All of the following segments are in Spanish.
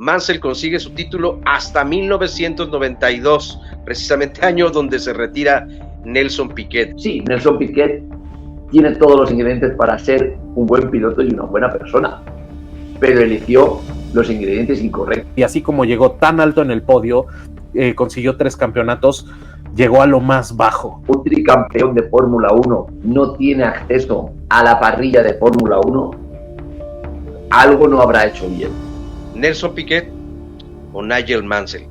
Mansell consigue su título hasta 1992, precisamente año donde se retira Nelson Piquet. Sí, Nelson Piquet tiene todos los ingredientes para ser un buen piloto y una buena persona, pero eligió los ingredientes incorrectos. Y así como llegó tan alto en el podio, consiguió 3 campeonatos, llegó a lo más bajo. Un tricampeón de Fórmula 1 no tiene acceso a la parrilla de Fórmula 1, algo no habrá hecho bien. ¿Nelson Piquet o Nigel Mansell?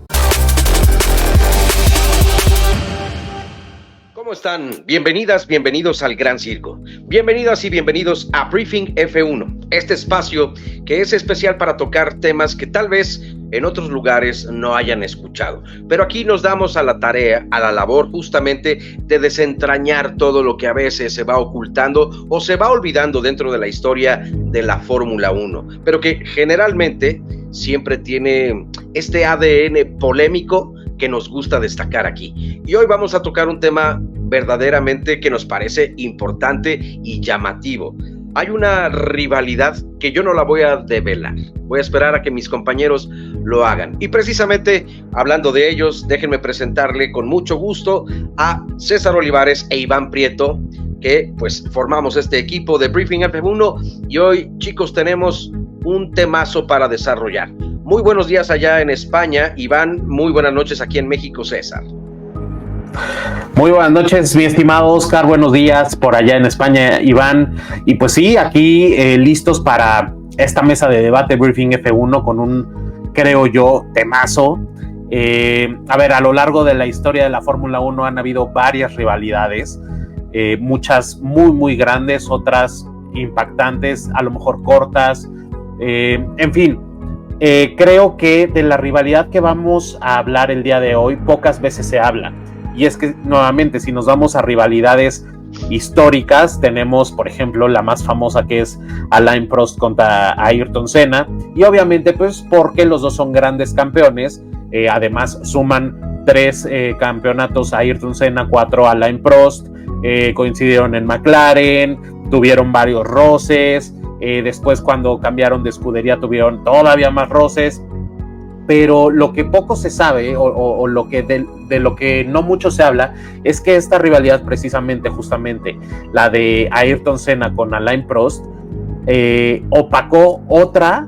¿Cómo están? Bienvenidas, bienvenidos al Gran Circo. Bienvenidas y bienvenidos a Briefing F1, este espacio que es especial para tocar temas que tal vez en otros lugares no hayan escuchado. Pero aquí nos damos a la tarea, a la labor justamente de desentrañar todo lo que a veces se va ocultando o se va olvidando dentro de la historia de la Fórmula 1, pero que generalmente siempre tiene este ADN polémico que nos gusta destacar aquí. Y hoy vamos a tocar un tema verdaderamente que nos parece importante y llamativo. Hay una rivalidad que yo no la voy a develar. Voy a esperar a que mis compañeros lo hagan. Y precisamente hablando de ellos, déjenme presentarle con mucho gusto a César Olivares e Iván Prieto, que pues formamos este equipo de Briefing F1 y hoy, chicos, tenemos un temazo para desarrollar. Muy buenos días allá en España, Iván. Muy buenas noches aquí en México, César. Muy buenas noches, mi estimado Oscar. Buenos días por allá en España, Iván. Y pues sí, aquí listos para esta mesa de debate Briefing F1 con un, creo yo, temazo. A ver, a lo largo de la historia de la Fórmula 1 han habido varias rivalidades, muchas muy grandes, otras impactantes, a lo mejor cortas. En fin, creo que de la rivalidad que vamos a hablar el día de hoy, pocas veces se habla. Y es que, nuevamente, si nos vamos a rivalidades históricas, tenemos, por ejemplo, la más famosa, que es Alain Prost contra Ayrton Senna, y obviamente, pues, porque los dos son grandes campeones, además suman 3 campeonatos a Ayrton Senna, 4 a Alain Prost, coincidieron en McLaren, tuvieron varios roces, después cuando cambiaron de escudería tuvieron todavía más roces. Pero lo que poco se sabe o lo que de lo que no mucho se habla es que esta rivalidad, precisamente, justamente la de Ayrton Senna con Alain Prost, opacó otra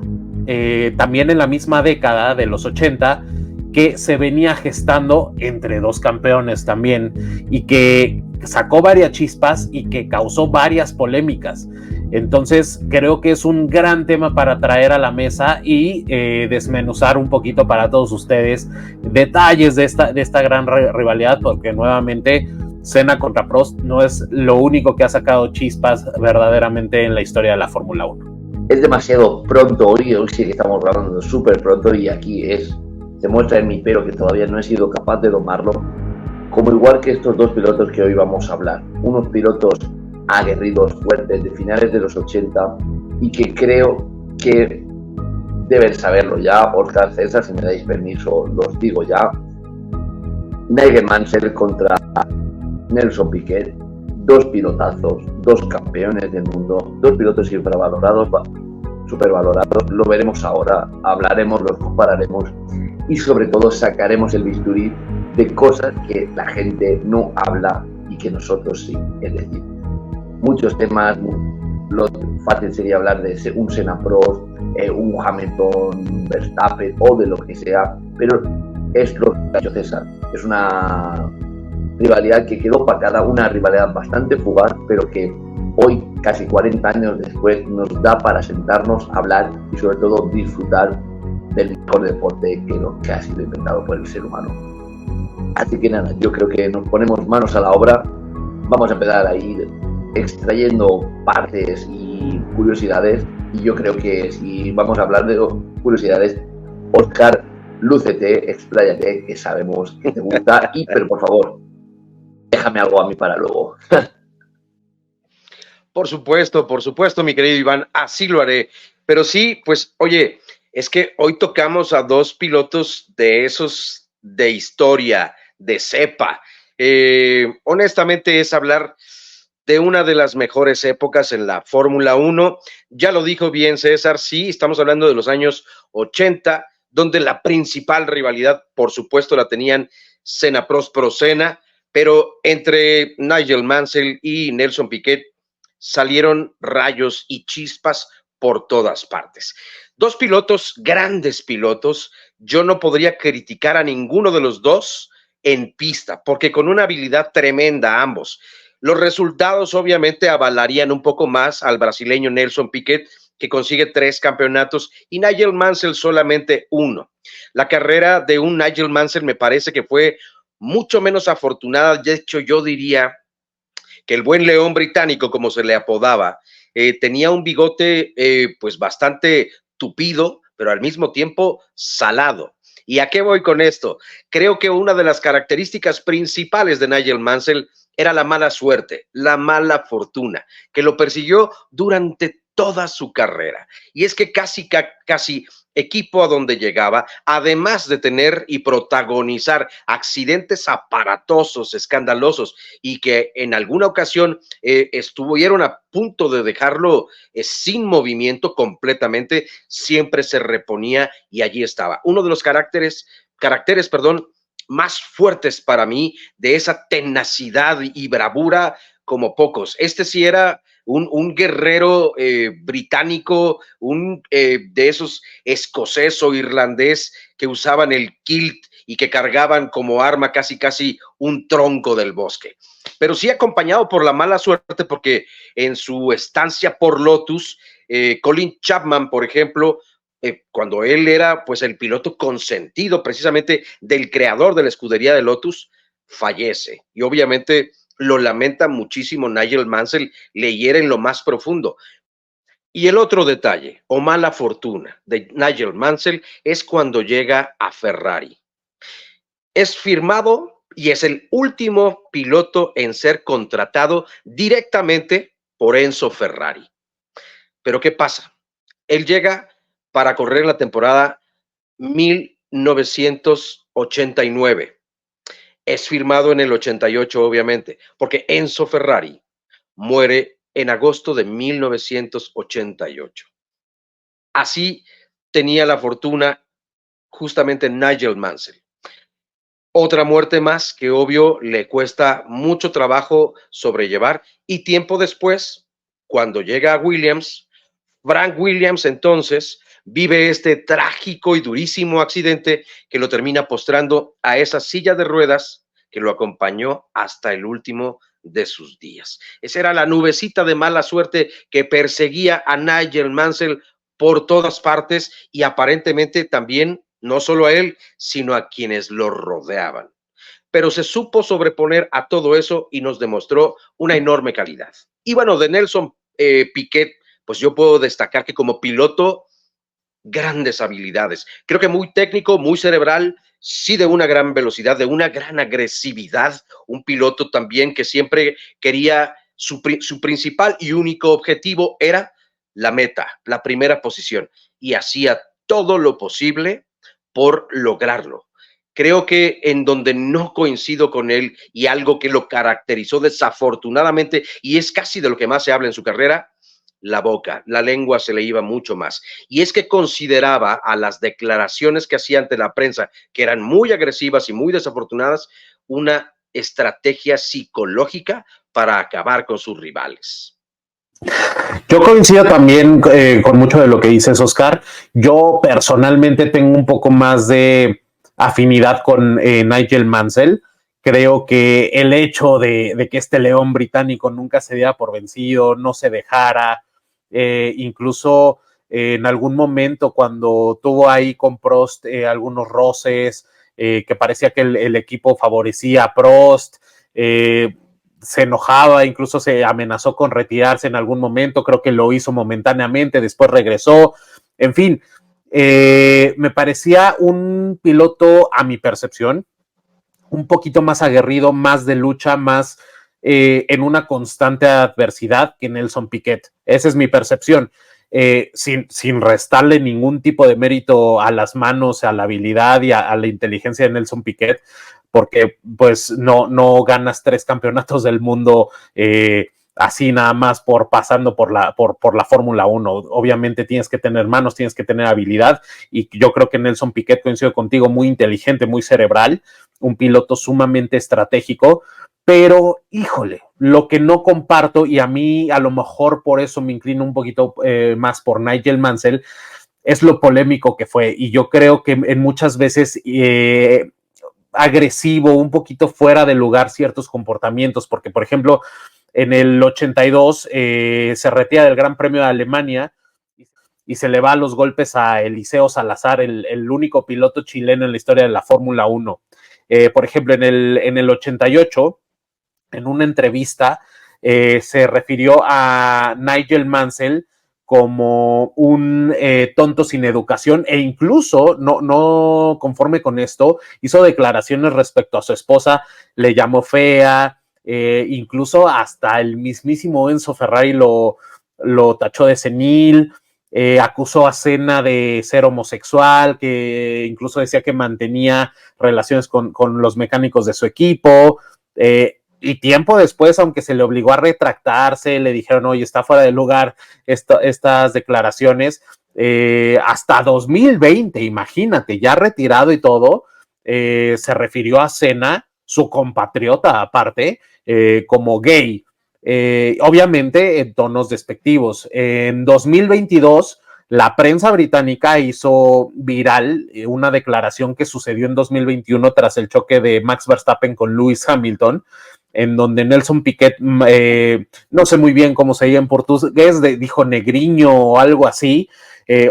también en la misma década de los 80 que se venía gestando entre dos campeones también y que sacó varias chispas y que causó varias polémicas. Entonces creo que es un gran tema para traer a la mesa y desmenuzar un poquito para todos ustedes detalles de esta gran rivalidad, porque nuevamente Senna contra Prost no es lo único que ha sacado chispas verdaderamente en la historia de la Fórmula 1. Es demasiado pronto hoy sí que estamos hablando súper pronto y aquí se muestra en mi pelo que todavía no he sido capaz de domarlo, como igual que estos dos pilotos que hoy vamos a hablar, unos pilotos aguerridos, fuertes, de finales de los 80 y que creo que deben saberlo ya. Oscar, César, si me dais permiso, los digo ya. Nigel Mansell contra Nelson Piquet, dos pilotazos, dos campeones del mundo, dos pilotos supervalorados, lo veremos ahora, hablaremos, los compararemos y sobre todo sacaremos el bisturí de cosas que la gente no habla y que nosotros sí, es decir, muchos temas. Lo fácil sería hablar de un Senna Prost, un Hamilton Verstappen o de lo que sea, pero es lo que ha hecho César. Es una rivalidad que quedó opacada, una rivalidad bastante fugaz, pero que hoy, casi 40 años después, nos da para sentarnos, hablar y sobre todo disfrutar del mejor deporte que ha sido inventado por el ser humano. Así que nada, yo creo que nos ponemos manos a la obra, vamos a empezar a ir extrayendo partes y curiosidades, y yo creo que si vamos a hablar de curiosidades, Oscar, lúcete, expláyate, que sabemos que te gusta, pero por favor, déjame algo a mí para luego. Por supuesto, mi querido Iván, así lo haré. Pero sí, pues, oye, es que hoy tocamos a dos pilotos de esos de historia, de cepa. Honestamente es hablar de una de las mejores épocas en la Fórmula 1. Ya lo dijo bien César, sí, estamos hablando de los años 80, donde la principal rivalidad, por supuesto, la tenían Senna Prost Pro Senna, pero entre Nigel Mansell y Nelson Piquet salieron rayos y chispas por todas partes. Dos pilotos, grandes pilotos. Yo no podría criticar a ninguno de los dos en pista, porque con una habilidad tremenda ambos. Los resultados obviamente avalarían un poco más al brasileño Nelson Piquet, que consigue 3 campeonatos, y Nigel Mansell solamente 1. La carrera de un Nigel Mansell me parece que fue mucho menos afortunada. De hecho, yo diría que el buen león británico, como se le apodaba, tenía un bigote pues bastante tupido, pero al mismo tiempo salado. ¿Y a qué voy con esto? Creo que una de las características principales de Nigel Mansell era la mala suerte, la mala fortuna, que lo persiguió durante toda su carrera. Y es que casi equipo a donde llegaba, además de tener y protagonizar accidentes aparatosos, escandalosos, y que en alguna ocasión estuvieron a punto de dejarlo sin movimiento completamente, siempre se reponía y allí estaba. Uno de los caracteres, más fuertes para mí, de esa tenacidad y bravura como pocos. Este sí era un guerrero británico, de esos escocés o irlandés que usaban el kilt y que cargaban como arma casi un tronco del bosque. Pero sí acompañado por la mala suerte, porque en su estancia por Lotus, Colin Chapman, por ejemplo, cuando él era pues el piloto consentido precisamente del creador de la escudería de Lotus, fallece. Y obviamente lo lamenta muchísimo Nigel Mansell, le hiere en lo más profundo. Y el otro detalle, o mala fortuna, de Nigel Mansell es cuando llega a Ferrari. Es firmado y es el último piloto en ser contratado directamente por Enzo Ferrari. Pero ¿qué pasa? Él llega para correr la temporada 1989. Es firmado en el 88, obviamente, porque Enzo Ferrari muere en agosto de 1988. Así tenía la fortuna justamente Nigel Mansell. Otra muerte más que obvio le cuesta mucho trabajo sobrellevar, y tiempo después, cuando llega a Williams, Frank Williams entonces vive este trágico y durísimo accidente que lo termina postrando a esa silla de ruedas que lo acompañó hasta el último de sus días. Esa era la nubecita de mala suerte que perseguía a Nigel Mansell por todas partes, y aparentemente también no solo a él, sino a quienes lo rodeaban. Pero se supo sobreponer a todo eso y nos demostró una enorme calidad. Y bueno, de Nelson Piquet, pues yo puedo destacar que como piloto, grandes habilidades. Creo que muy técnico, muy cerebral, sí de una gran velocidad, de una gran agresividad. Un piloto también que siempre quería, su principal y único objetivo era la meta, la primera posición, y hacía todo lo posible por lograrlo. Creo que en donde no coincido con él, y algo que lo caracterizó desafortunadamente, y es casi de lo que más se habla en su carrera, la boca, la lengua se le iba mucho más. Y es que consideraba a las declaraciones que hacía ante la prensa, que eran muy agresivas y muy desafortunadas, una estrategia psicológica para acabar con sus rivales. Yo coincido también con mucho de lo que dices, Oscar. Yo personalmente tengo un poco más de afinidad con Nigel Mansell. Creo que el hecho de que este león británico nunca se diera por vencido, no se dejara, incluso en algún momento cuando tuvo ahí con Prost algunos roces, que parecía que el equipo favorecía a Prost, se enojaba, incluso se amenazó con retirarse en algún momento, creo que lo hizo momentáneamente, después regresó, en fin, me parecía un piloto, a mi percepción, un poquito más aguerrido, más de lucha, más en una constante adversidad que Nelson Piquet. Esa es mi percepción. Sin restarle ningún tipo de mérito a las manos, a la habilidad y a la inteligencia de Nelson Piquet, porque pues no ganas 3 campeonatos del mundo así nada más por pasando por la Fórmula 1. Obviamente tienes que tener manos, tienes que tener habilidad, y yo creo que Nelson Piquet, coincido contigo, muy inteligente, muy cerebral, un piloto sumamente estratégico, pero híjole, lo que no comparto, y a mí a lo mejor por eso me inclino un poquito más por Nigel Mansell, es lo polémico que fue, y yo creo que en muchas veces agresivo, un poquito fuera de lugar ciertos comportamientos, porque por ejemplo en el 82 se retira del Gran Premio de Alemania y se le va a los golpes a Eliseo Salazar, el único piloto chileno en la historia de la Fórmula 1. Por ejemplo, en el 88, en una entrevista, se refirió a Nigel Mansell como un tonto sin educación, e incluso, no conforme con esto, hizo declaraciones respecto a su esposa, le llamó fea, incluso hasta el mismísimo Enzo Ferrari lo tachó de senil, acusó a Senna de ser homosexual, que incluso decía que mantenía relaciones con los mecánicos de su equipo, y tiempo después, aunque se le obligó a retractarse, le dijeron, oye, está fuera de lugar estas declaraciones, hasta 2020, imagínate, ya retirado y todo, se refirió a Senna, su compatriota aparte, como gay, obviamente en tonos despectivos. En 2022, la prensa británica hizo viral una declaración que sucedió en 2021 tras el choque de Max Verstappen con Lewis Hamilton, en donde Nelson Piquet, no sé muy bien cómo se dice en portugués, dijo negriño o algo así,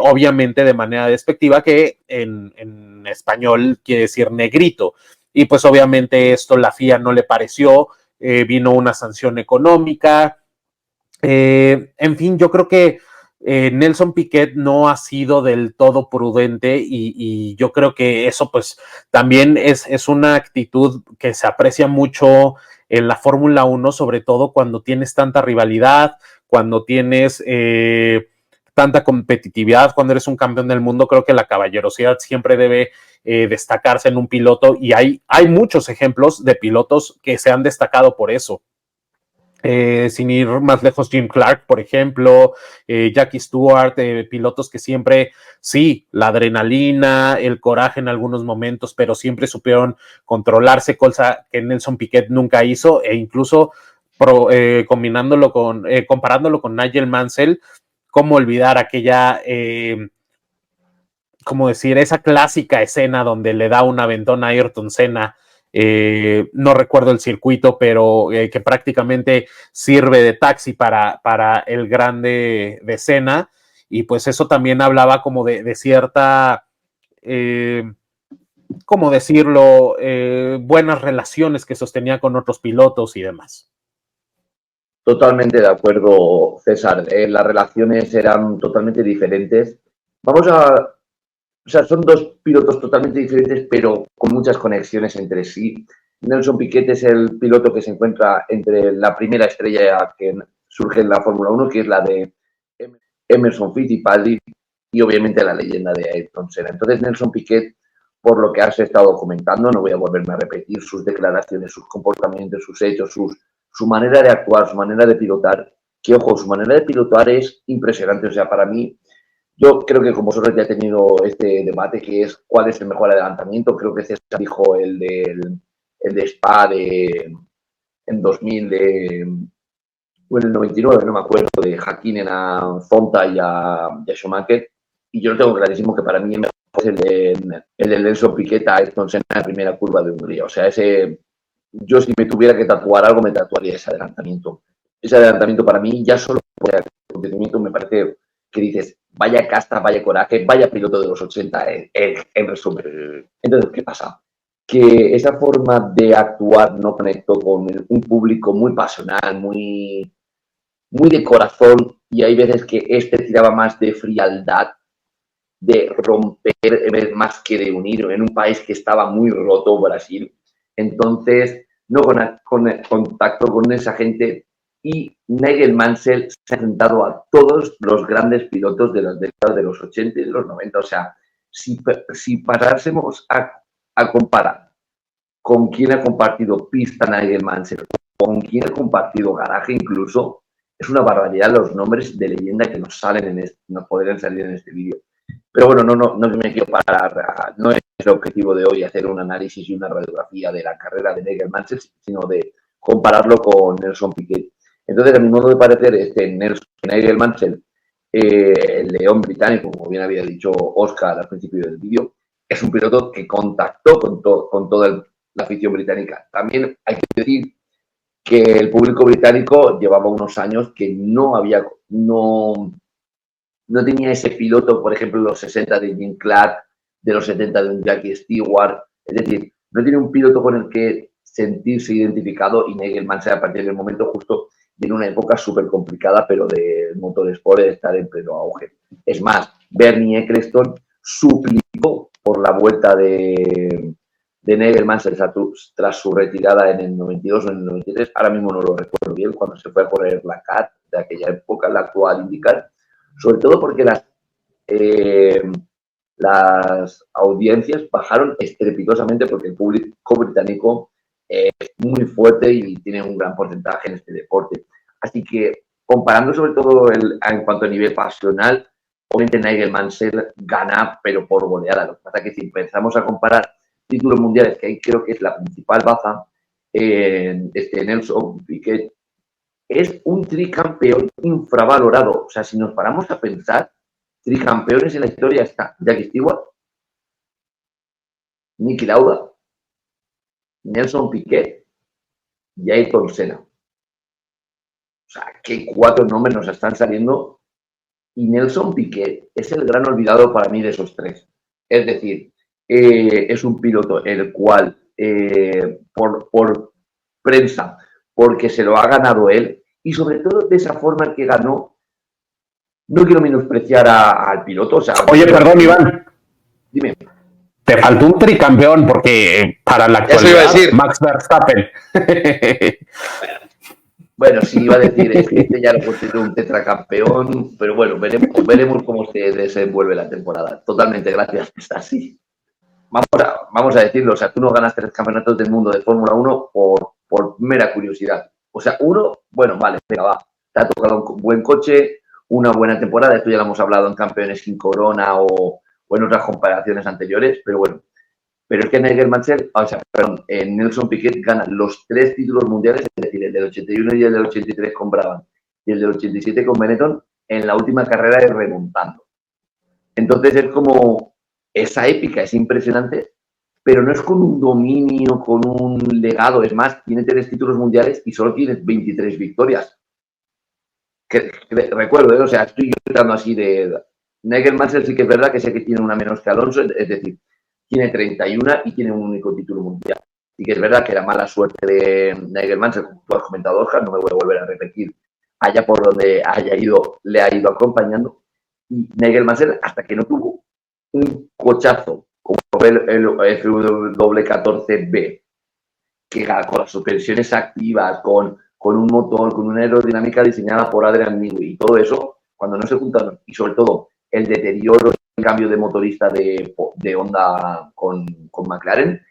obviamente de manera despectiva, que en español quiere decir negrito. Y pues obviamente esto la FIA no le pareció, vino una sanción económica. En fin, yo creo que Nelson Piquet no ha sido del todo prudente, y yo creo que eso pues también es una actitud que se aprecia mucho en la Fórmula 1, sobre todo cuando tienes tanta rivalidad, cuando tienes tanta competitividad, cuando eres un campeón del mundo. Creo que la caballerosidad siempre debe destacarse en un piloto, y hay muchos ejemplos de pilotos que se han destacado por eso. Sin ir más lejos, Jim Clark, por ejemplo, Jackie Stewart, pilotos que siempre, sí, la adrenalina, el coraje en algunos momentos, pero siempre supieron controlarse, cosa que Nelson Piquet nunca hizo, e incluso comparándolo con Nigel Mansell, cómo olvidar aquella, cómo decir, esa clásica escena donde le da un aventón a Ayrton Senna. No recuerdo el circuito, pero que prácticamente sirve de taxi para el grande de Senna, y pues eso también hablaba como de cierta, ¿cómo decirlo?, buenas relaciones que sostenía con otros pilotos y demás. Totalmente de acuerdo, César. Las relaciones eran totalmente diferentes. O sea, son dos pilotos totalmente diferentes, pero con muchas conexiones entre sí. Nelson Piquet es el piloto que se encuentra entre la primera estrella que surge en la Fórmula 1, que es la de Emerson Fittipaldi, y obviamente la leyenda de Ayrton Senna. Entonces, Nelson Piquet, por lo que has estado comentando, no voy a volverme a repetir sus declaraciones, sus comportamientos, sus hechos, su manera de actuar, su manera de pilotar, que ojo, su manera de pilotar es impresionante. O sea, para mí, yo creo que con vosotros ya he tenido este debate, que es cuál es el mejor adelantamiento. Creo que César dijo el de Spa en 2000, o en el 99, no me acuerdo, de Häkkinen a Fonta y a Schumacher. Y yo lo tengo clarísimo que para mí es el de Nelson Piquet a Ayrton Senna en la primera curva de Hungría. O sea, yo si me tuviera que tatuar algo, me tatuaría ese adelantamiento. Ese adelantamiento para mí, ya solo por el acontecimiento, me parece que dices, vaya casta, vaya coraje, vaya piloto de los 80, en resumen. Entonces, ¿qué pasa? Que esa forma de actuar no conectó con un público muy pasional, muy de corazón, y hay veces que tiraba más de frialdad, de romper más que de unir, en un país que estaba muy roto, Brasil. Entonces, no con contacto con esa gente, y Nigel Mansell se ha enfrentado a todos los grandes pilotos de las décadas de los 80 y de los 90. O sea, si parásemos a comparar con quién ha compartido pista Nigel Mansell, con quién ha compartido garaje incluso, es una barbaridad los nombres de leyenda que nos salen nos podrían salir en este vídeo. Pero bueno, no me quiero parar, no es el objetivo de hoy hacer un análisis y una radiografía de la carrera de Nigel Mansell, sino de compararlo con Nelson Piquet. Entonces, a mi modo de parecer, Nigel Mansell, el león británico, como bien había dicho Oscar al principio del vídeo, es un piloto que contactó con toda la afición británica. También hay que decir que el público británico llevaba unos años que no tenía ese piloto, por ejemplo, en los 60 de Jim Clark, de los 70 de un Jackie Stewart. Es decir, no tiene un piloto con el que sentirse identificado, y Nigel Mansell a partir del momento justo en una época súper complicada, pero de motorsport de estar en pleno auge. Es más, Bernie Ecclestone suplicó por la vuelta de Nigel Mansell tras su retirada en el 92 o en el 93, ahora mismo no lo recuerdo bien, cuando se fue a correr la CAT de aquella época, la actual IndyCar, sobre todo porque las audiencias bajaron estrepitosamente porque el público británico es muy fuerte y tiene un gran porcentaje en este deporte. Así que, comparando sobre todo en cuanto a nivel pasional, obviamente Nigel Mansell gana, pero por goleada. Lo que pasa es que si empezamos a comparar títulos mundiales, que ahí creo que es la principal baza, Nelson Piquet es un tricampeón infravalorado. O sea, si nos paramos a pensar, tricampeones en la historia está Jackie Stewart, Niki Lauda, Nelson Piquet y Ayrton Senna. O sea, qué 4 nombres nos están saliendo. Y Nelson Piquet es el gran olvidado para mí de esos 3. Es decir, es un piloto el cual, por prensa, porque se lo ha ganado él, y sobre todo de esa forma que ganó, no quiero menospreciar al piloto. O sea, oye, perdón, Iván. Dime. Te faltó un tricampeón porque para la actualidad, Max Verstappen. Bueno, sí, iba a decir, es que ya lo considero un tetracampeón, pero bueno, veremos cómo se desenvuelve la temporada. Totalmente, gracias, está así. Vamos a decirlo, o sea, tú no ganas 3 campeonatos del mundo de Fórmula 1 por mera curiosidad. O sea, uno, bueno, vale, venga, va, te ha tocado un buen coche, una buena temporada, esto ya lo hemos hablado en Campeones sin Corona o en otras comparaciones anteriores, pero bueno. Pero es que Nigel Mansell, Nelson Piquet gana los 3 títulos mundiales, es decir, el del 81 y el del 83 con Brabham y el del 87 con Benetton, en la última carrera de remontando. Entonces es como, esa épica es impresionante, pero no es con un dominio, con un legado. Es más, tiene 3 títulos mundiales y solo tiene 23 victorias. Recuerdo, o sea, estoy tratando así de... Nigel Mansell sí que es verdad que sé que tiene una menos que Alonso, es decir, tiene 31 y tiene un único título mundial. Sí que es verdad que la mala suerte de Nigel Mansell, como tú has comentado, Oscar, no me voy a volver a repetir, allá por donde le ha ido acompañando. Y Nigel Mansell, hasta que no tuvo un cochazo como el FW14B, que con las suspensiones activas, con un motor, con una aerodinámica diseñada por Adrian Newey y todo eso, cuando no se juntaron, y sobre todo el deterioro, el cambio de motorista de Honda con McLaren,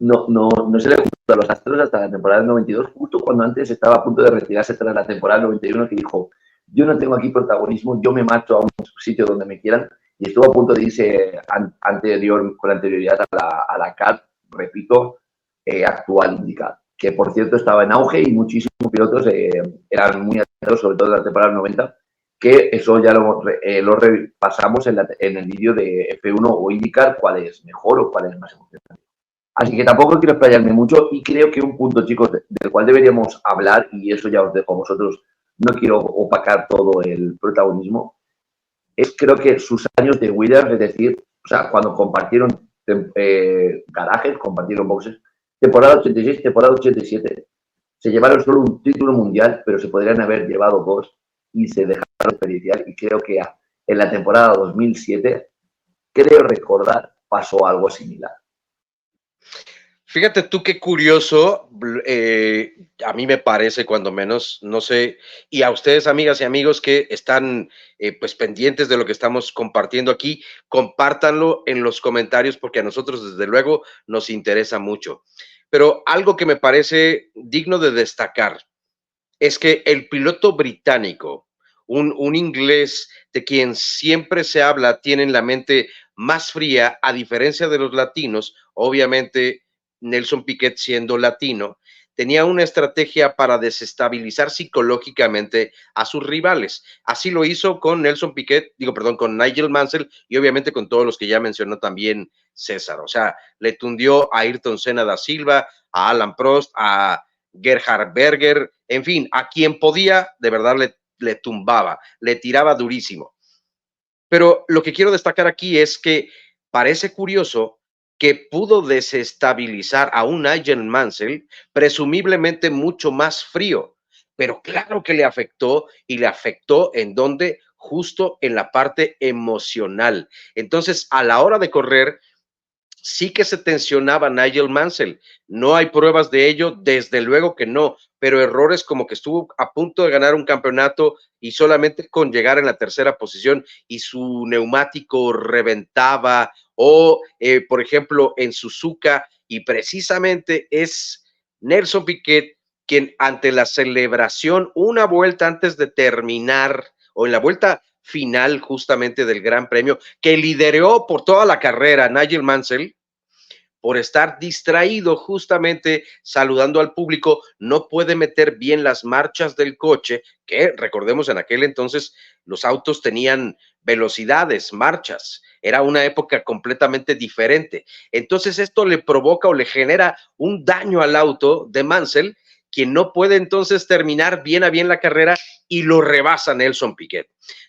no se le juntaron los astros hasta la temporada del 92, justo cuando antes estaba a punto de retirarse tras la temporada del 91, que dijo, yo no tengo aquí protagonismo, yo me marcho a un sitio donde me quieran, y estuvo a punto de irse con anterioridad a la CAT, repito, actual IndyCar, que por cierto estaba en auge y muchísimos pilotos eran muy atentos, sobre todo en la temporada del 90, que eso ya lo repasamos en el vídeo de F1 o IndyCar, cuál es mejor o cuál es más emocionante. Así que tampoco quiero explayarme mucho y creo que un punto, chicos, del cual deberíamos hablar, y eso ya os dejo a vosotros, no quiero opacar todo el protagonismo, es creo que sus años de Williams, es decir, o sea, cuando compartieron garajes, compartieron boxes, temporada 86, temporada 87, se llevaron solo un título mundial, pero se podrían haber llevado 2 y se dejaron desperdiciar, y creo que en la temporada 2007, creo recordar, pasó algo similar. Fíjate tú qué curioso, a mí me parece cuando menos, no sé, y a ustedes amigas y amigos que están pues pendientes de lo que estamos compartiendo aquí, compártanlo en los comentarios porque a nosotros desde luego nos interesa mucho. Pero algo que me parece digno de destacar es que el piloto británico, un inglés de quien siempre se habla, tiene en la mente más fría, a diferencia de los latinos, obviamente Nelson Piquet siendo latino, tenía una estrategia para desestabilizar psicológicamente a sus rivales. Así lo hizo con Nelson Piquet, digo, perdón, con Nigel Mansell y obviamente con todos los que ya mencionó también César. O sea, le tundió a Ayrton Senna da Silva, a Alan Prost, a Gerhard Berger, en fin, a quien podía, de verdad le tumbaba, le tiraba durísimo. Pero lo que quiero destacar aquí es que parece curioso que pudo desestabilizar a un Nigel Mansell presumiblemente mucho más frío, pero claro que le afectó y le afectó en donde justo en la parte emocional. Entonces, a la hora de correr, sí que se tensionaba Nigel Mansell. No hay pruebas de ello, desde luego que no, pero errores como que estuvo a punto de ganar un campeonato y solamente con llegar en la tercera posición y su neumático reventaba o, por ejemplo, en Suzuka, y precisamente es Nelson Piquet quien ante la celebración, una vuelta antes de terminar o en la vuelta final justamente del Gran Premio, que lideró por toda la carrera Nigel Mansell, por estar distraído justamente saludando al público, no puede meter bien las marchas del coche, que recordemos en aquel entonces los autos tenían velocidades, marchas, era una época completamente diferente. Entonces esto le provoca o le genera un daño al auto de Mansell, quien no puede entonces terminar bien a bien la carrera y lo rebasa Nelson Piquet.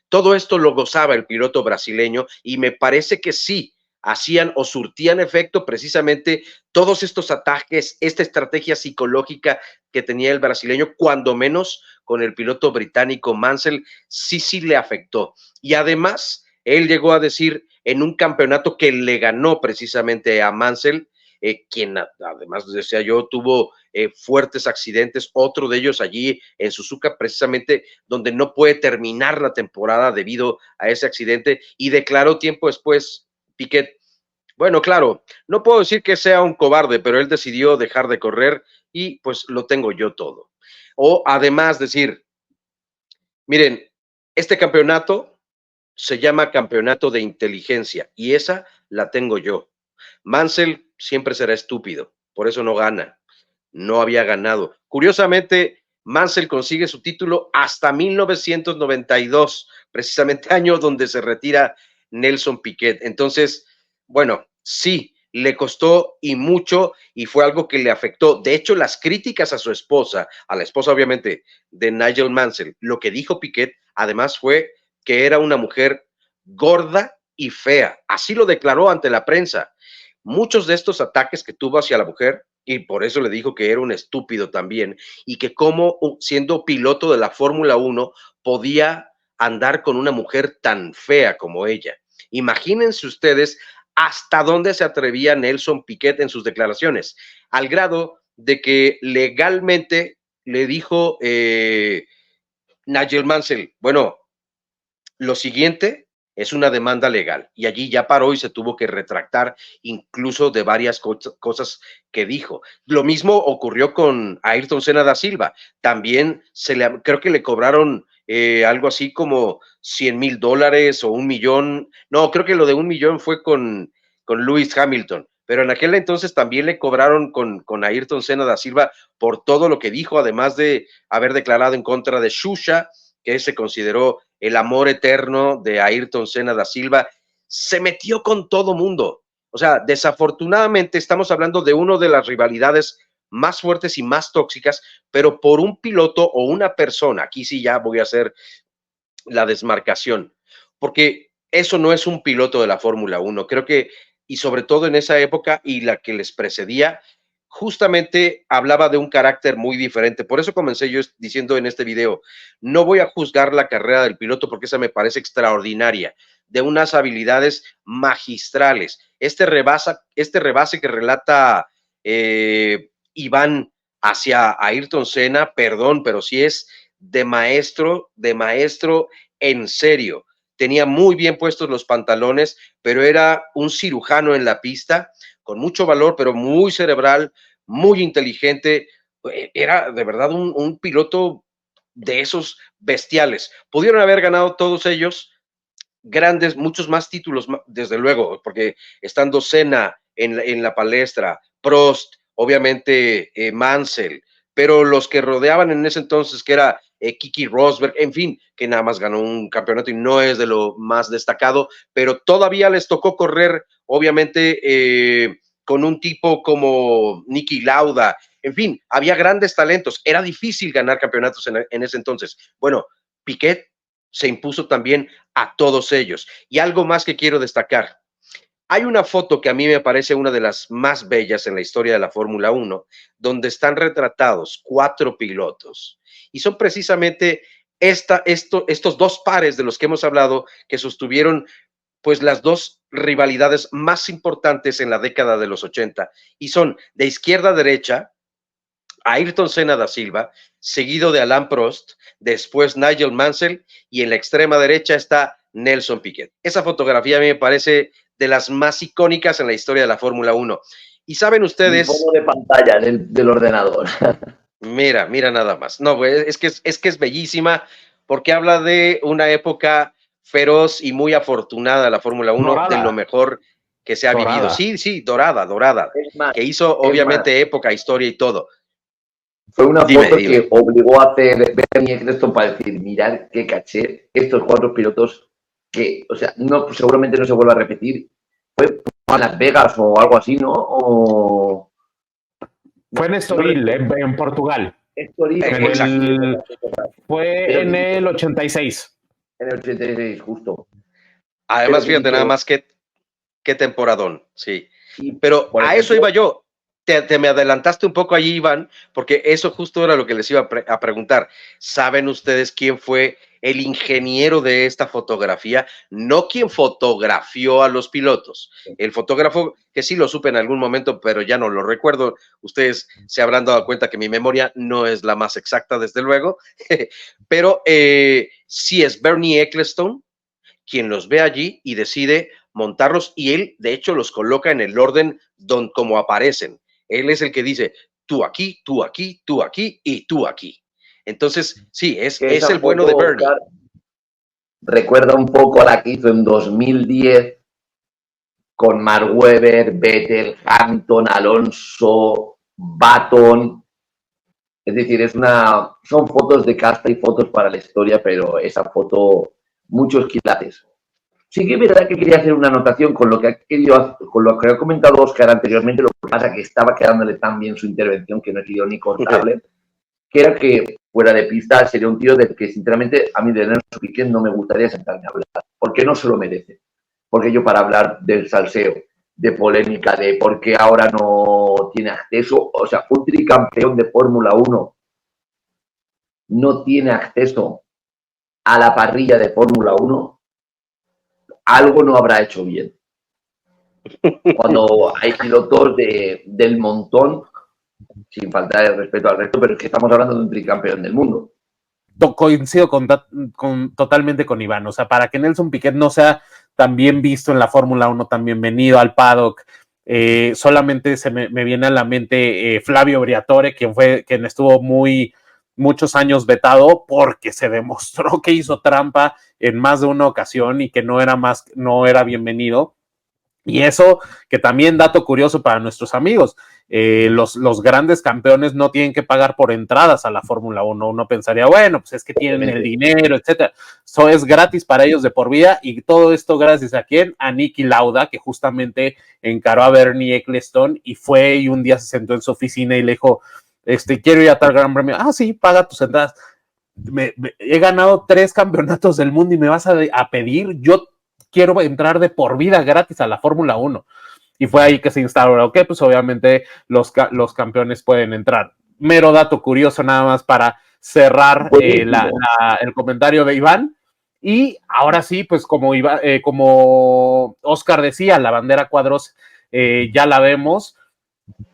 Todo esto lo gozaba el piloto brasileño y me parece que sí, hacían o surtían efecto precisamente todos estos ataques, esta estrategia psicológica que tenía el brasileño, cuando menos con el piloto británico Mansell, sí le afectó. Y además, él llegó a decir en un campeonato que le ganó precisamente a Mansell, quien además decía yo tuvo fuertes accidentes, otro de ellos allí en Suzuka precisamente donde no puede terminar la temporada debido a ese accidente y declaró tiempo después Piquet, bueno, claro, no puedo decir que sea un cobarde, pero él decidió dejar de correr y pues lo tengo yo todo. O además decir, miren, este campeonato se llama campeonato de inteligencia y esa la tengo yo. Mansell siempre será estúpido, por eso no gana. No había ganado. Curiosamente, Mansell consigue su título hasta 1992, precisamente año donde se retira Nelson Piquet. Entonces, bueno, sí, le costó y mucho y fue algo que le afectó. De hecho, las críticas a su esposa, a la esposa obviamente de Nigel Mansell, lo que dijo Piquet además fue que era una mujer gorda y fea. Así lo declaró ante la prensa. Muchos de estos ataques que tuvo hacia la mujer, y por eso le dijo que era un estúpido también, y que como siendo piloto de la Fórmula 1 podía andar con una mujer tan fea como ella. Imagínense ustedes hasta dónde se atrevía Nelson Piquet en sus declaraciones, al grado de que legalmente le dijo Nigel Mansell, bueno, lo siguiente es una demanda legal y allí ya paró y se tuvo que retractar incluso de varias cosas que dijo. Lo mismo ocurrió con Ayrton Senna da Silva. También creo que le cobraron algo así como $100,000 o 1,000,000. No, creo que lo de 1,000,000 fue con Lewis Hamilton. Pero en aquel entonces también le cobraron con Ayrton Senna da Silva por todo lo que dijo, además de haber declarado en contra de Xuxa, que se consideró el amor eterno de Ayrton Senna da Silva, se metió con todo mundo. O sea, desafortunadamente estamos hablando de una de las rivalidades más fuertes y más tóxicas, pero por un piloto o una persona, aquí sí ya voy a hacer la desmarcación, porque eso no es un piloto de la Fórmula 1. Creo que, y sobre todo en esa época y la que les precedía, justamente hablaba de un carácter muy diferente. Por eso comencé yo diciendo en este video, no voy a juzgar la carrera del piloto porque esa me parece extraordinaria, de unas habilidades magistrales. Este rebase que relata y van hacia Ayrton Senna, perdón, pero sí es de maestro en serio. Tenía muy bien puestos los pantalones, pero era un cirujano en la pista, con mucho valor, pero muy cerebral, muy inteligente. Era de verdad un piloto de esos bestiales. Pudieron haber ganado todos ellos grandes, muchos más títulos, desde luego, porque estando Senna en la palestra, Prost, obviamente Mansell, pero los que rodeaban en ese entonces, que era Kiki Rosberg, en fin, que nada más ganó un campeonato y no es de lo más destacado, pero todavía les tocó correr, obviamente, con un tipo como Niki Lauda, en fin, había grandes talentos, era difícil ganar campeonatos en ese entonces. Bueno, Piquet se impuso también a todos ellos. Y algo más que quiero destacar. Hay una foto que a mí me parece una de las más bellas en la historia de la Fórmula 1, donde están retratados 4 pilotos. Y son precisamente estos 2 pares de los que hemos hablado, que sostuvieron pues las 2 rivalidades más importantes en la década de los 80. Y son de izquierda a derecha, Ayrton Senna da Silva, seguido de Alain Prost, después Nigel Mansell y en la extrema derecha está Nelson Piquet. Esa fotografía a mí me parece de las más icónicas en la historia de la Fórmula 1. Y saben ustedes... Mi foto de pantalla del ordenador. Mira nada más. No, pues, es que es bellísima porque habla de una época feroz y muy afortunada de la Fórmula 1, dorada, de lo mejor que se ha vivido. Sí, dorada, más, que hizo obviamente época, historia y todo. Fue una foto que obligó a hacer Bernie Ecclestone para decir, mirad qué caché, estos 4 pilotos que, o sea, no, seguramente no se vuelva a repetir. Fue a Las Vegas o algo así, ¿no? O... Fue en Estoril, en Portugal. Estoril. Fue en el 86. En el 86, justo. Además, fíjate, nada más qué temporadón, sí. Pero a eso iba yo. Te me adelantaste un poco allí, Iván, porque eso justo era lo que les iba a preguntar. ¿Saben ustedes quién fue el ingeniero de esta fotografía? No quien fotografió a los pilotos. El fotógrafo, que sí lo supe en algún momento, pero ya no lo recuerdo. Ustedes se habrán dado cuenta que mi memoria no es la más exacta, desde luego. Pero sí es Bernie Ecclestone quien los ve allí y decide montarlos, y él, de hecho, los coloca en el orden como aparecen. Él es el que dice, tú aquí, tú aquí, tú aquí y tú aquí. Entonces, sí, es el bueno de Bernie. Oscar, recuerda un poco a la que hizo en 2010 con Mark Webber, Vettel, Hamilton, Alonso, Button. Es decir, son fotos de casta y fotos para la historia, pero esa foto, muchos quilates. Sí que es verdad que quería hacer una anotación con lo que ha comentado Oscar anteriormente, lo que pasa que estaba quedándole tan bien su intervención que no he sido ni cortable, que era que fuera de pista sería un tío de que sinceramente a mí de Nelson Piquet no me gustaría sentarme a hablar, porque no se lo merece. Porque yo para hablar del salseo, de polémica, de por qué ahora no tiene acceso, o sea, un tricampeón de Fórmula 1 no tiene acceso a la parrilla de Fórmula 1, algo no habrá hecho bien. Cuando hay pilotos del montón, sin faltar el respeto al resto, pero es que estamos hablando de un tricampeón del mundo. Coincido totalmente con Iván, o sea, para que Nelson Piquet no sea tan bien visto en la Fórmula 1, tan bienvenido al paddock, solamente me viene a la mente Flavio Briatore, quien estuvo muchos años vetado porque se demostró que hizo trampa en más de una ocasión y que no era bienvenido. Y eso, que también dato curioso para nuestros amigos, los grandes campeones no tienen que pagar por entradas a la Fórmula 1. Uno pensaría, bueno, pues es que tienen el dinero, etcétera. Eso es gratis para ellos de por vida, y todo esto gracias a ¿quién? A Niki Lauda, que justamente encaró a Bernie Ecclestone y fue y un día se sentó en su oficina y le dijo, quiero ir a tal gran premio. Ah, sí, paga tus entradas. He ganado 3 campeonatos del mundo y me vas a pedir, yo quiero entrar de por vida gratis a la Fórmula 1. Y fue ahí que se instauró, ok, pues obviamente los campeones pueden entrar. Mero dato curioso nada más para cerrar el comentario de Iván. Y ahora sí, pues como Oscar decía, la bandera cuadros ya la vemos.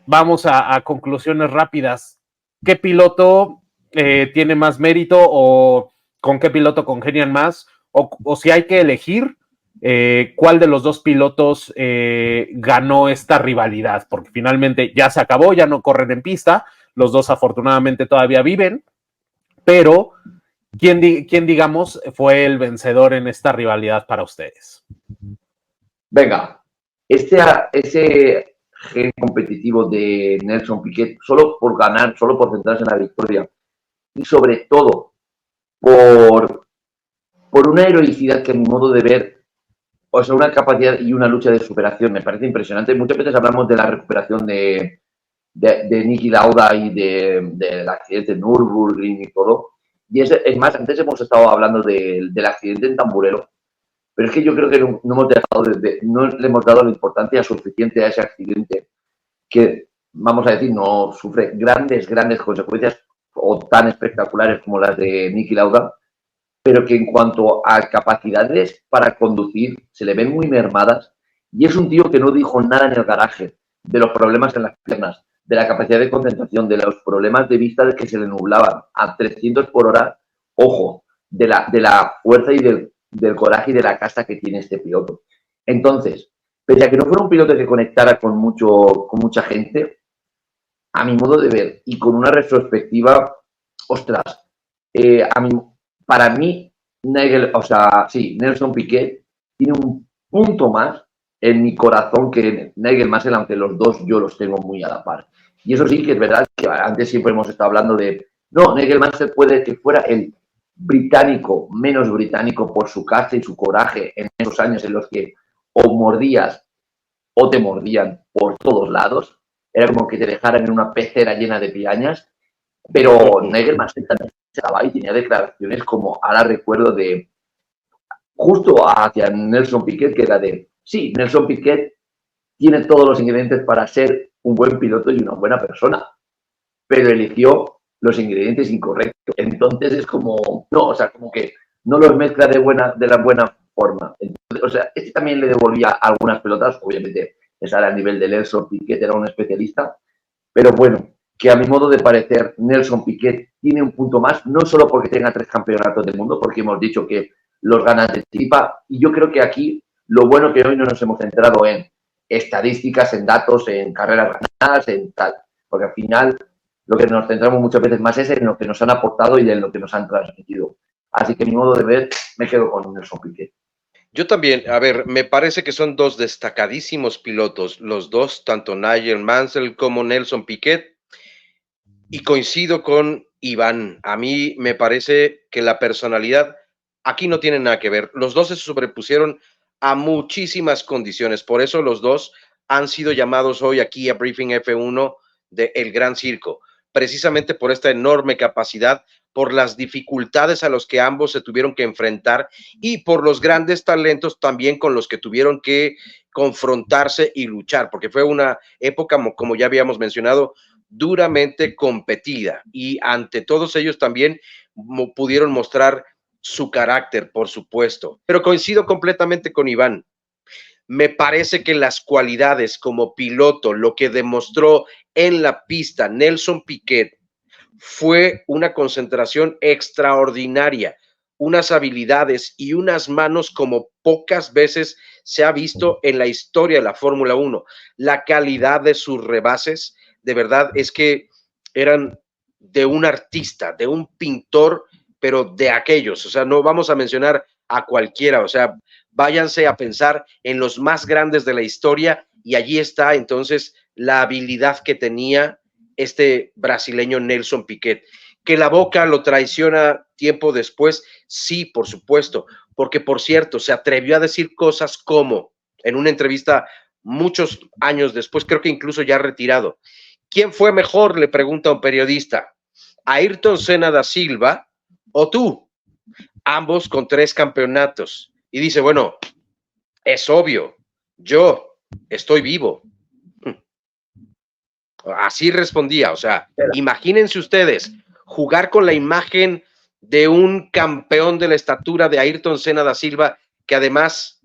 vamos a conclusiones rápidas. ¿Qué piloto tiene más mérito o con qué piloto congenian más? O si hay que elegir, ¿cuál de los dos pilotos ganó esta rivalidad? Porque finalmente ya se acabó, ya no corren en pista, los dos afortunadamente todavía viven, pero ¿quién digamos fue el vencedor en esta rivalidad para ustedes? Venga, ese gen competitivo de Nelson Piquet, solo por ganar, solo por centrarse en la victoria, y sobre todo por una heroicidad que a mi modo de ver, o sea, una capacidad y una lucha de superación, me parece impresionante. Muchas veces hablamos de la recuperación de Niki Lauda y del accidente en Nürburgring y todo, y es más, antes hemos estado hablando del accidente en Tamburello, pero es que yo creo que no hemos dejado no le hemos dado la importancia suficiente a ese accidente que, vamos a decir, no sufre grandes consecuencias o tan espectaculares como las de Niki Lauda, pero que en cuanto a capacidades para conducir se le ven muy mermadas, y es un tío que no dijo nada en el garaje de los problemas en las piernas, de la capacidad de concentración, de los problemas de vista de que se le nublaban a 300 por hora, ojo, de la fuerza y del coraje y de la casta que tiene este piloto. Entonces, pese a que no fuera un piloto que conectara con mucha gente, a mi modo de ver y con una retrospectiva, ostras, a mí, para mí, Nelson Piquet tiene un punto más en mi corazón que Nigel Mansell, aunque los dos yo los tengo muy a la par. Y eso sí que es verdad que antes siempre hemos estado hablando de, no, Nigel Mansell puede que fuera el británico menos británico por su casta y su coraje en esos años en los que o mordías o te mordían por todos lados. Era como que te dejaran en una pecera llena de pirañas. Pero Nigel Mansell también estaba y tenía declaraciones como, ahora recuerdo de, justo hacia Nelson Piquet, que era de, sí, Nelson Piquet tiene todos los ingredientes para ser un buen piloto y una buena persona, pero eligió los ingredientes incorrectos. Entonces es como, no, o sea, como que no los mezcla de la buena forma. Entonces, o sea, este también le devolvía algunas pelotas, obviamente, esa era a nivel de Nelson Piquet, era un especialista, pero bueno, que a mi modo de parecer, Nelson Piquet tiene un punto más, no solo porque tenga 3 campeonatos del mundo, porque hemos dicho que los gana de Tipa, y yo creo que aquí lo bueno que hoy no nos hemos centrado en estadísticas, en datos, en carreras ganadas, en tal, porque al final lo que nos centramos muchas veces más es en lo que nos han aportado y en lo que nos han transmitido. Así que mi modo de ver, me quedo con Nelson Piquet. Yo también, a ver, me parece que son dos destacadísimos pilotos, los dos, tanto Nigel Mansell como Nelson Piquet, y coincido con Iván. A mí me parece que la personalidad aquí no tiene nada que ver. Los dos se sobrepusieron a muchísimas condiciones, por eso los dos han sido llamados hoy aquí a Briefing F1 de El Gran Circo, precisamente por esta enorme capacidad, por las dificultades a los que ambos se tuvieron que enfrentar y por los grandes talentos también con los que tuvieron que confrontarse y luchar, porque fue una época, como ya habíamos mencionado, duramente competida, y ante todos ellos también pudieron mostrar su carácter, por supuesto. Pero coincido completamente con Iván. Me parece que las cualidades como piloto, lo que demostró en la pista Nelson Piquet, fue una concentración extraordinaria, unas habilidades y unas manos como pocas veces se ha visto en la historia de la Fórmula 1. La calidad de sus rebases, de verdad, es que eran de un artista, de un pintor, pero de aquellos. O sea, no vamos a mencionar a cualquiera, o sea, váyanse a pensar en los más grandes de la historia y allí está entonces la habilidad que tenía este brasileño Nelson Piquet. Que la boca lo traiciona tiempo después, sí, por supuesto, porque por cierto, se atrevió a decir cosas como, en una entrevista muchos años después, creo que incluso ya retirado, ¿quién fue mejor?, le pregunta a un periodista, ¿Ayrton Senna da Silva o tú? Ambos con 3 campeonatos. Y dice, bueno, es obvio, yo estoy vivo. Así respondía, o sea, imagínense ustedes jugar con la imagen de un campeón de la estatura de Ayrton Senna da Silva, que además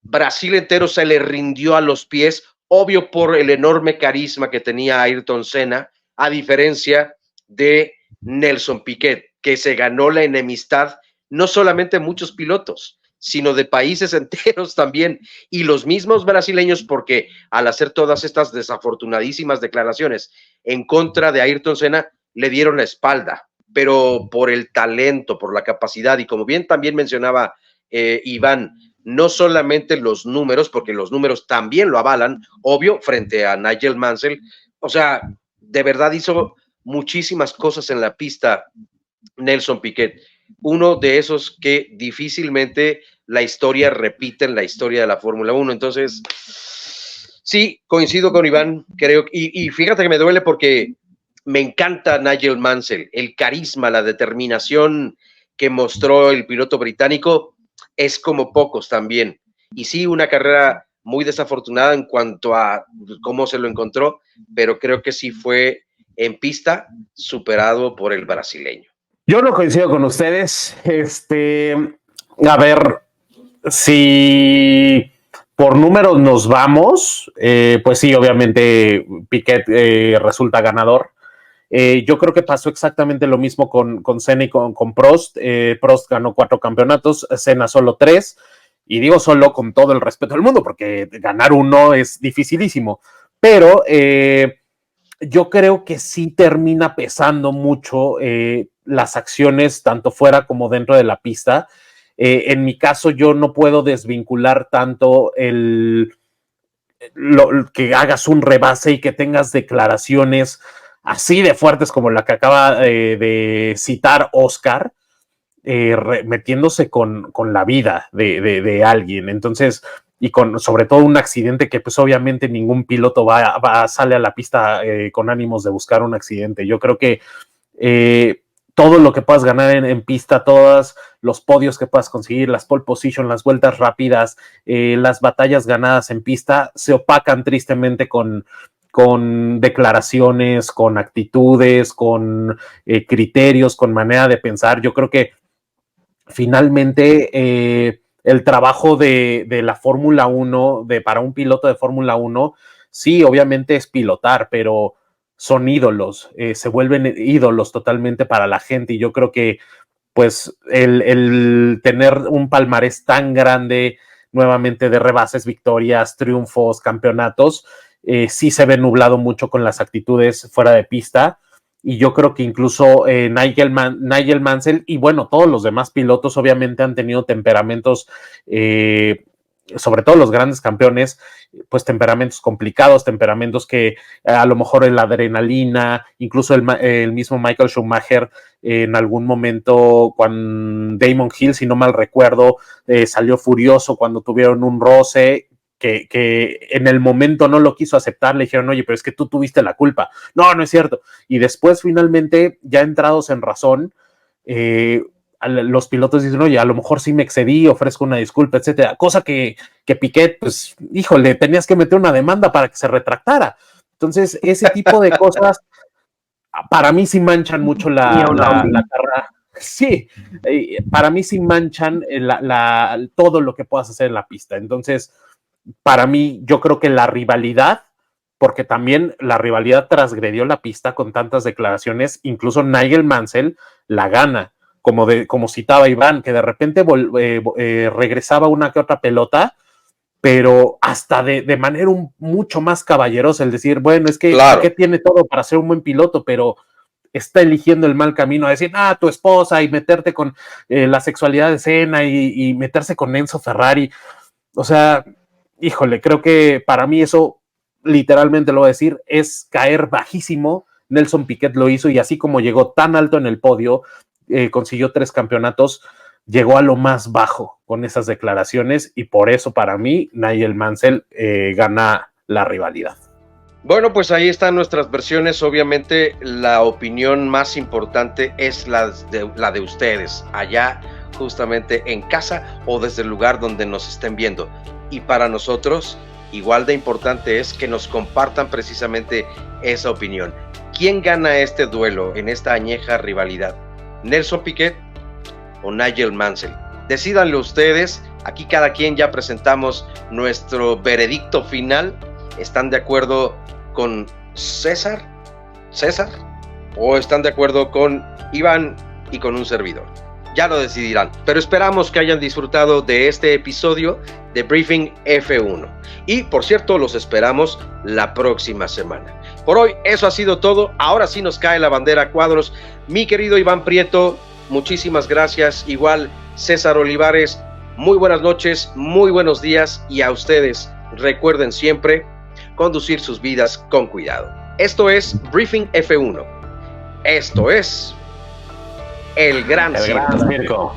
Brasil entero se le rindió a los pies obvio por el enorme carisma que tenía Ayrton Senna, a diferencia de Nelson Piquet, que se ganó la enemistad no solamente de muchos pilotos, sino de países enteros también, y los mismos brasileños, porque al hacer todas estas desafortunadísimas declaraciones en contra de Ayrton Senna, le dieron la espalda, pero por el talento, por la capacidad, y como bien también mencionaba Iván, no solamente los números, porque los números también lo avalan, obvio, frente a Nigel Mansell, o sea, de verdad hizo muchísimas cosas en la pista Nelson Piquet, uno de esos que difícilmente la historia repite en la historia de la Fórmula 1, entonces sí, coincido con Iván, creo, y fíjate que me duele porque me encanta Nigel Mansell, el carisma, la determinación que mostró el piloto británico es como pocos también, y sí, una carrera muy desafortunada en cuanto a cómo se lo encontró, pero creo que sí fue en pista superado por el brasileño. Yo no coincido con ustedes. A ver, si por números nos vamos, pues sí, obviamente Piquet resulta ganador. Yo creo que pasó exactamente lo mismo con Senna y con Prost. Prost ganó 4 campeonatos, Senna solo 3. Y digo solo con todo el respeto del mundo, porque ganar uno es dificilísimo. Pero yo creo que sí termina pesando mucho las acciones, tanto fuera como dentro de la pista. En mi caso, yo no puedo desvincular tanto que hagas un rebase y que tengas declaraciones así de fuertes como la que acaba de citar Oscar, metiéndose con la vida de alguien. Entonces, y sobre todo un accidente que pues obviamente ningún piloto sale a la pista con ánimos de buscar un accidente. Yo creo que todo lo que puedas ganar en pista, todos los podios que puedas conseguir, las pole position, las vueltas rápidas, las batallas ganadas en pista, se opacan tristemente con declaraciones, con actitudes, con criterios, con manera de pensar. Yo creo que finalmente el trabajo de la Fórmula 1, para un piloto de Fórmula 1, sí, obviamente es pilotar, pero son ídolos, se vuelven ídolos totalmente para la gente, y yo creo que pues el tener un palmarés tan grande nuevamente de rebases, victorias, triunfos, campeonatos, sí se ve nublado mucho con las actitudes fuera de pista. Y yo creo que incluso Nigel Mansell y bueno, todos los demás pilotos obviamente han tenido temperamentos, sobre todo los grandes campeones, pues temperamentos complicados, temperamentos que a lo mejor la adrenalina, incluso el mismo Michael Schumacher en algún momento, cuando Damon Hill, si no mal recuerdo, salió furioso cuando tuvieron un roce, que en el momento no lo quiso aceptar, le dijeron, oye, pero es que tú tuviste la culpa. No, no es cierto. Y después, finalmente, ya entrados en razón, los pilotos dicen, oye, a lo mejor sí me excedí, ofrezco una disculpa, etcétera. Cosa que Piquet, pues, híjole, tenías que meter una demanda para que se retractara. Entonces, ese tipo de cosas, para mí sí manchan mucho la carrera. Sí, para mí sí manchan todo lo que puedas hacer en la pista. Entonces, para mí, yo creo que la rivalidad, porque también la rivalidad transgredió la pista con tantas declaraciones, incluso Nigel Mansell la gana, como citaba Iván, que de repente regresaba una que otra pelota, pero hasta de manera mucho más caballerosa, el decir, bueno, es que claro, Piquet tiene todo para ser un buen piloto, pero está eligiendo el mal camino, a decir, tu esposa, y meterte con la sexualidad de Senna y meterse con Enzo Ferrari. O sea, híjole, creo que para mí eso, literalmente lo voy a decir, es caer bajísimo. Nelson Piquet lo hizo, y así como llegó tan alto en el podio, consiguió 3 campeonatos, llegó a lo más bajo con esas declaraciones, y por eso para mí Nigel Mansell gana la rivalidad. Bueno, pues ahí están nuestras versiones. Obviamente la opinión más importante es la de ustedes, allá justamente en casa o desde el lugar donde nos estén viendo. Y para nosotros, igual de importante es que nos compartan precisamente esa opinión. ¿Quién gana este duelo en esta añeja rivalidad? ¿Nelson Piquet o Nigel Mansell? Decídanlo ustedes. Aquí cada quien ya presentamos nuestro veredicto final. ¿Están de acuerdo con César? ¿O están de acuerdo con Iván y con un servidor? Ya lo decidirán, pero esperamos que hayan disfrutado de este episodio de Briefing F1. Y, por cierto, los esperamos la próxima semana. Por hoy, eso ha sido todo. Ahora sí nos cae la bandera a cuadros. Mi querido Iván Prieto, muchísimas gracias. Igual, César Olivares, muy buenas noches, muy buenos días. Y a ustedes, recuerden siempre conducir sus vidas con cuidado. Esto es Briefing F1. Esto es El Gran Circo.